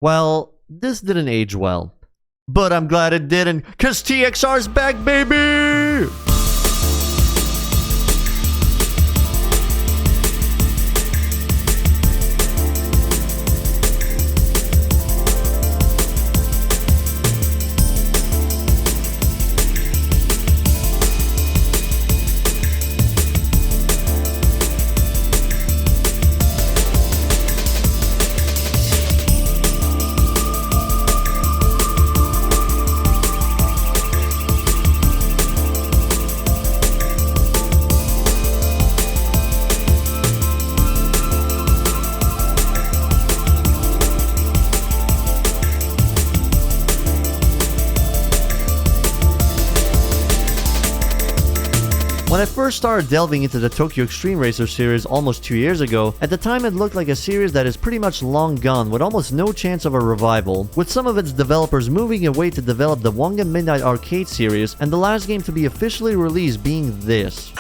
Well, this didn't age well. But I'm glad it didn't, cause TXR's back, baby! When I first started delving into the Tokyo Xtreme Racer series almost 2 years ago, at the time it looked like a series that is pretty much long gone with almost no chance of a revival, with some of its developers moving away to develop the Wonga Midnight Arcade series, and the last game to be officially released being this.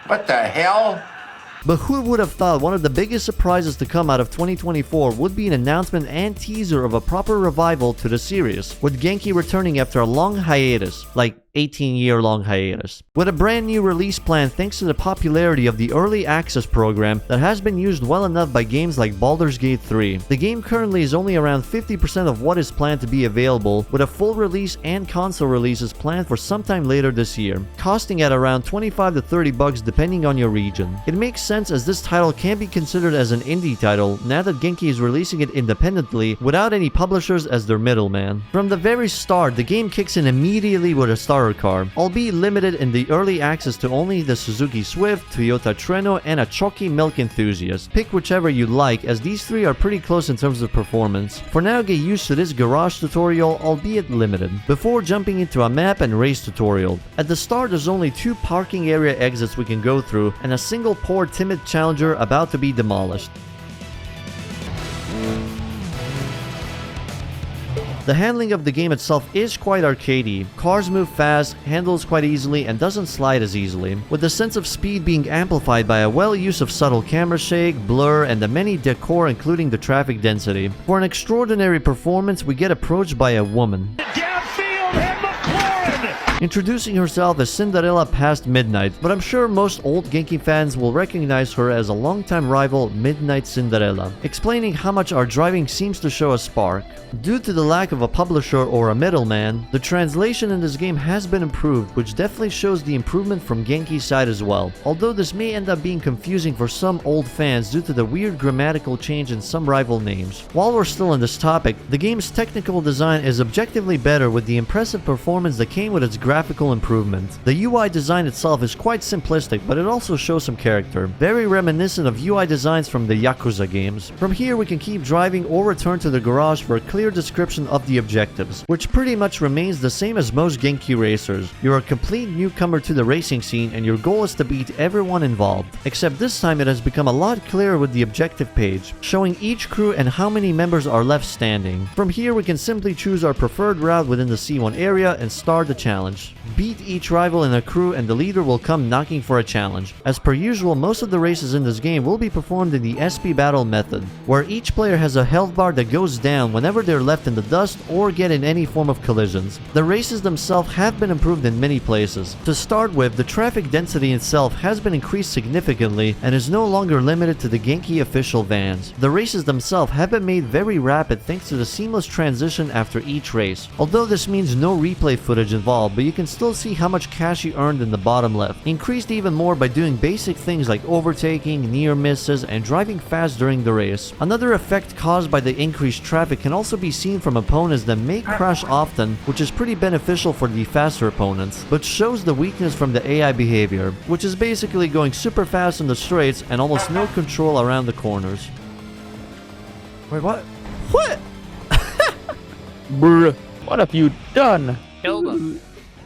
What the hell? But who would have thought one of the biggest surprises to come out of 2024 would be an announcement and teaser of a proper revival to the series, with Genki returning after a long hiatus, like 18-year-long hiatus, with a brand new release plan thanks to the popularity of the early access program that has been used well enough by games like Baldur's Gate 3. The game currently is only around 50% of what is planned to be available, with a full release and console releases planned for sometime later this year, costing at around $25 to $30 depending on your region. It makes sense as this title can be considered as an indie title now that Genki is releasing it independently without any publishers as their middleman. From the very start, the game kicks in immediately with a starter car, albeit limited in the early access to only the Suzuki Swift, Toyota Treno, and a chalky milk enthusiast. Pick whichever you like, as these three are pretty close in terms of performance. For now, get used to this garage tutorial, albeit limited, before jumping into a map and race tutorial. At the start, there's only 2 parking area exits we can go through, and a single poor timid challenger about to be demolished. The handling of the game itself is quite arcadey. Cars move fast, handles quite easily, and doesn't slide as easily, with the sense of speed being amplified by a well use of subtle camera shake, blur, and the many decor including the traffic density. For an extraordinary performance, we get approached by a woman, introducing herself as Cinderella past Midnight, but I'm sure most old Genki fans will recognize her as a longtime rival, Midnight Cinderella, explaining how much our driving seems to show a spark. Due to the lack of a publisher or a middleman, the translation in this game has been improved, which definitely shows the improvement from Genki's side as well, although this may end up being confusing for some old fans due to the weird grammatical change in some rival names. While we're still on this topic, the game's technical design is objectively better with the impressive performance that came with its graphical improvement. The UI design itself is quite simplistic, but it also shows some character, very reminiscent of UI designs from the Yakuza games. From here we can keep driving or return to the garage for a clear description of the objectives, which pretty much remains the same as most Genki racers. You're a complete newcomer to the racing scene and your goal is to beat everyone involved, except this time it has become a lot clearer with the objective page, showing each crew and how many members are left standing. From here we can simply choose our preferred route within the C1 area and start the challenge. Beat each rival in a crew and the leader will come knocking for a challenge. As per usual, most of the races in this game will be performed in the SP battle method, where each player has a health bar that goes down whenever they're left in the dust or get in any form of collisions. The races themselves have been improved in many places. To start with, the traffic density itself has been increased significantly and is no longer limited to the Genki official vans. The races themselves have been made very rapid thanks to the seamless transition after each race, although this means no replay footage involved, but you can still see how much cash you earned in the bottom left, increased even more by doing basic things like overtaking, near misses, and driving fast during the race. Another effect caused by the increased traffic can also be seen from opponents that may crash often, which is pretty beneficial for the faster opponents, but shows the weakness from the AI behavior, which is basically going super fast in the straights and almost no control around the corners. Wait, what? What? Bruh, what have you done?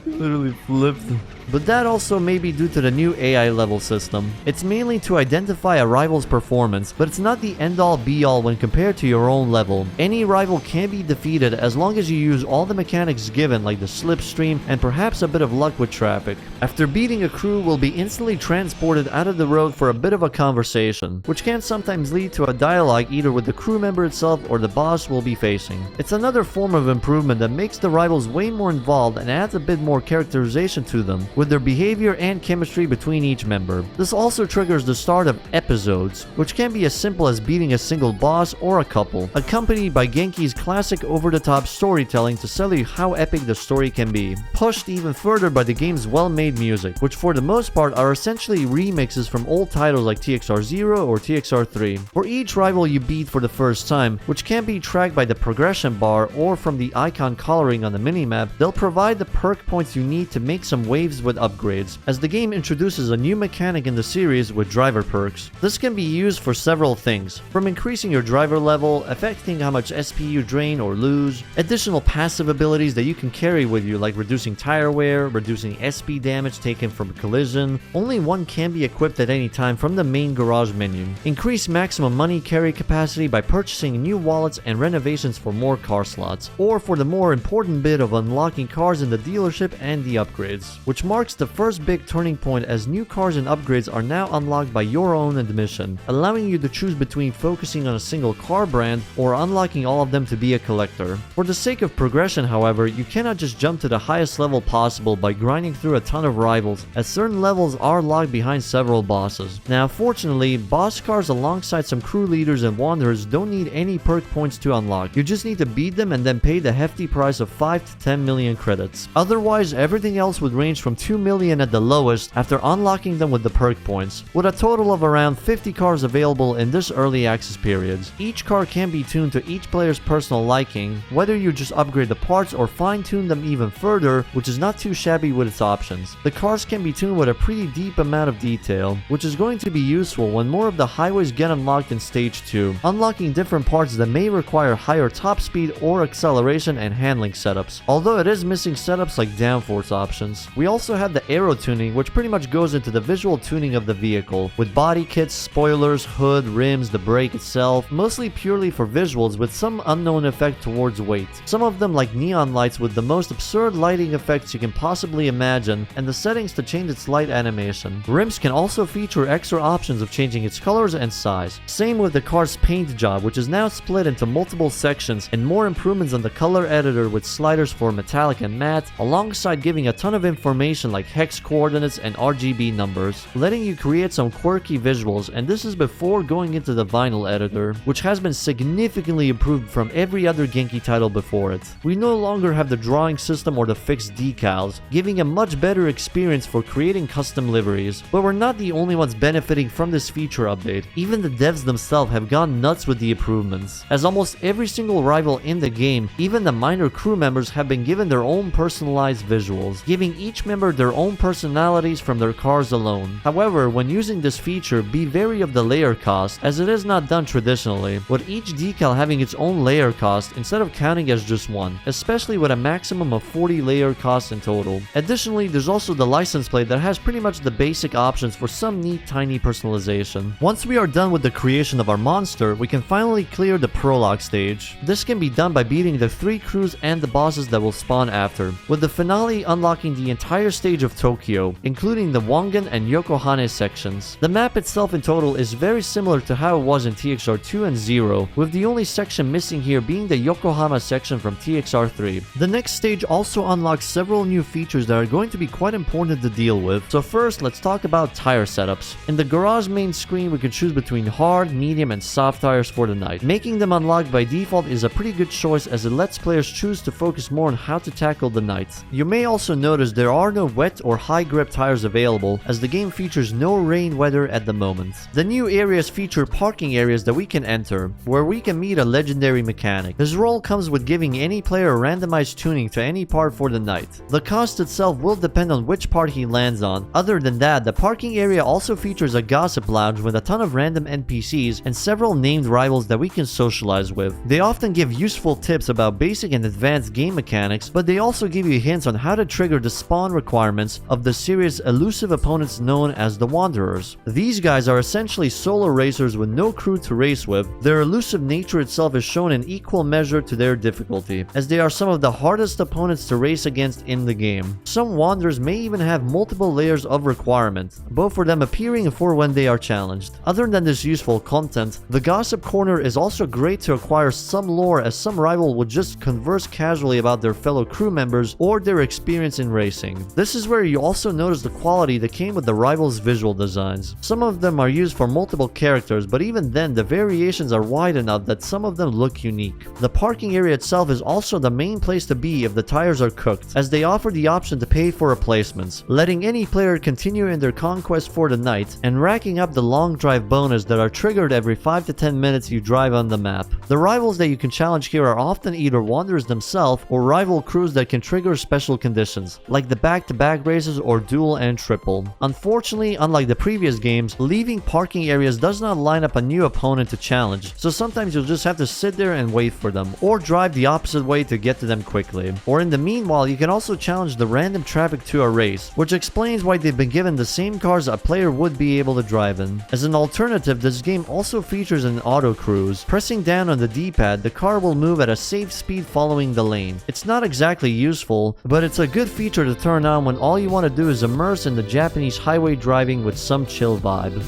Literally flipped but that also may be due to the new AI level system. It's mainly to identify a rival's performance, but it's not the end-all be-all when compared to your own level. Any rival can be defeated as long as you use all the mechanics given, like the slipstream and perhaps a bit of luck with traffic. After beating a crew, will be instantly transported out of the road for a bit of a conversation, which can sometimes lead to a dialogue either with the crew member itself or the boss we'll be facing. It's another form of improvement that makes the rivals way more involved and adds a bit more characterization to them, with their behavior and chemistry between each member. This also triggers the start of episodes, which can be as simple as beating a single boss or a couple, accompanied by Genki's classic over-the-top storytelling to sell you how epic the story can be, pushed even further by the game's well-made music, which for the most part are essentially remixes from old titles like TXR0 or TXR3. For each rival you beat for the first time, which can be tracked by the progression bar or from the icon coloring on the minimap, they'll provide the perk points you need to make some waves with upgrades, as the game introduces a new mechanic in the series with driver perks. This can be used for several things, from increasing your driver level, affecting how much SP you drain or lose, additional passive abilities that you can carry with you like reducing tire wear, reducing SP damage taken from a collision. Only one can be equipped at any time from the main garage menu. Increase maximum money carry capacity by purchasing new wallets and renovations for more car slots, or for the more important bit of unlocking cars in the dealership and the upgrades, which marks the first big turning point as new cars and upgrades are now unlocked by your own admission, allowing you to choose between focusing on a single car brand or unlocking all of them to be a collector. For the sake of progression, however, you cannot just jump to the highest level possible by grinding through a ton of rivals, as certain levels are locked behind several bosses. Now, fortunately, boss cars alongside some crew leaders and wanderers don't need any perk points to unlock. You just need to beat them and then pay the hefty price of 5 to 10 million credits. Otherwise, everything else would range from 2 million at the lowest after unlocking them with the perk points, with a total of around 50 cars available in this early access period. Each car can be tuned to each player's personal liking, whether you just upgrade the parts or fine-tune them even further, which is not too shabby with its options. The cars can be tuned with a pretty deep amount of detail, which is going to be useful when more of the highways get unlocked in Stage 2, unlocking different parts that may require higher top speed or acceleration and handling setups, although it is missing setups like downforce options. We also have the aero tuning, which pretty much goes into the visual tuning of the vehicle, with body kits, spoilers, hood, rims, the brake itself, mostly purely for visuals with some unknown effect towards weight. Some of them like neon lights with the most absurd lighting effects you can possibly imagine, and the settings to change its light animation. Rims can also feature extra options of changing its colors and size. Same with the car's paint job, which is now split into multiple sections, and more improvements on the color editor with sliders for metallic and matte, alongside giving a ton of information like hex coordinates and RGB numbers, letting you create some quirky visuals, and this is before going into the vinyl editor, which has been significantly improved from every other Genki title before it. We no longer have the drawing system or the fixed decals, giving a much better experience for creating custom liveries, but we're not the only ones benefiting from this feature update. Even the devs themselves have gone nuts with the improvements, as almost every single rival in the game, even the minor crew members, have been given their own personalized visuals, giving each member their own personalities from their cars alone. However, when using this feature, be wary of the layer cost, as it is not done traditionally, with each decal having its own layer cost instead of counting as just one, especially with a maximum of 40 layer costs in total. Additionally, there's also the license plate that has pretty much the basic options for some neat tiny personalization. Once we are done with the creation of our monster, we can finally clear the prologue stage. This can be done by beating the 3 crews and the bosses that will spawn after, with the finale unlocking the entire stage of Tokyo, including the Wangan and Yokohama sections. The map itself in total is very similar to how it was in TXR2 and 0, with the only section missing here being the Yokohama section from TXR3. The next stage also unlocks several new features that are going to be quite important to deal with. So first, let's talk about tire setups. In the garage main screen, we can choose between hard, medium, and soft tires for the night. Making them unlocked by default is a pretty good choice, as it lets players choose to focus more on how to tackle the night. You may also notice there are no wet or high grip tires available, as the game features no rain weather at the moment. The new areas feature parking areas that we can enter, where we can meet a legendary mechanic. His role comes with giving any player randomized tuning to any part for the night. The cost itself will depend on which part he lands on. Other than that, the parking area also features a gossip lounge with a ton of random NPCs and several named rivals that we can socialize with. They often give useful tips about basic and advanced game mechanics, but they also give you hints on how to trigger the spawn request requirements of the series' elusive opponents known as the Wanderers. These guys are essentially solo racers with no crew to race with. Their elusive nature itself is shown in equal measure to their difficulty, as they are some of the hardest opponents to race against in the game. Some Wanderers may even have multiple layers of requirement, both for them appearing and for when they are challenged. Other than this useful content, the Gossip Corner is also great to acquire some lore, as some rival would just converse casually about their fellow crew members or their experience in racing. This is where you also notice the quality that came with the rivals' visual designs. Some of them are used for multiple characters, but even then the variations are wide enough that some of them look unique. The parking area itself is also the main place to be if the tires are cooked, as they offer the option to pay for replacements, letting any player continue in their conquest for the night and racking up the long drive bonus that are triggered every 5 to 10 minutes you drive on the map. The rivals that you can challenge here are often either Wanderers themselves or rival crews that can trigger special conditions, like the back-to-back races or dual and triple. Unfortunately, unlike the previous games, leaving parking areas does not line up a new opponent to challenge, so sometimes you'll just have to sit there and wait for them, or drive the opposite way to get to them quickly. Or in the meanwhile, you can also challenge the random traffic to a race, which explains why they've been given the same cars a player would be able to drive in. As an alternative, this game also features an auto cruise. Pressing down on the D-pad, the car will move at a safe speed following the lane. It's not exactly useful, but it's a good feature to turn on when all you want to do is immerse in the Japanese highway driving with some chill vibe.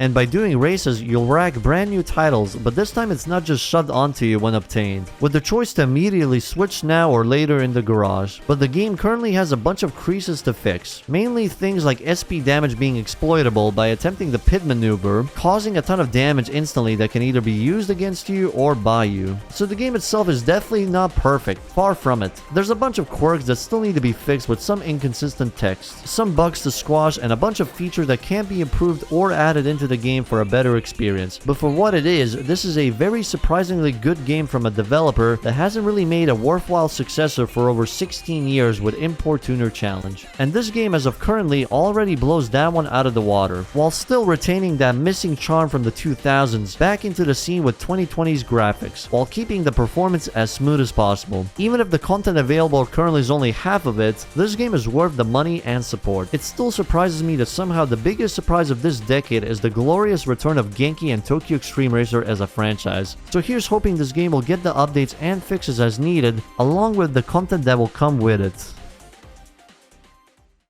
And by doing races, you'll rack brand new titles, but this time it's not just shoved onto you when obtained, with the choice to immediately switch now or later in the garage. But the game currently has a bunch of creases to fix, mainly things like SP damage being exploitable by attempting the pit maneuver, causing a ton of damage instantly that can either be used against you or by you. So the game itself is definitely not perfect, far from it. There's a bunch of quirks that still need to be fixed with some inconsistent text, some bugs to squash, and a bunch of features that can be improved or added into the game for a better experience. But for what it is, this is a very surprisingly good game from a developer that hasn't really made a worthwhile successor for over 16 years with Import Tuner Challenge. And this game as of currently already blows that one out of the water, while still retaining that missing charm from the 2000s back into the scene with 2020's graphics, while keeping the performance as smooth as possible. Even if the content available currently is only half of it, this game is worth the money and support. It still surprises me that somehow the biggest surprise of this decade is the glorious return of Genki and Tokyo Xtreme Racer as a franchise. So here's hoping this game will get the updates and fixes as needed, along with the content that will come with it.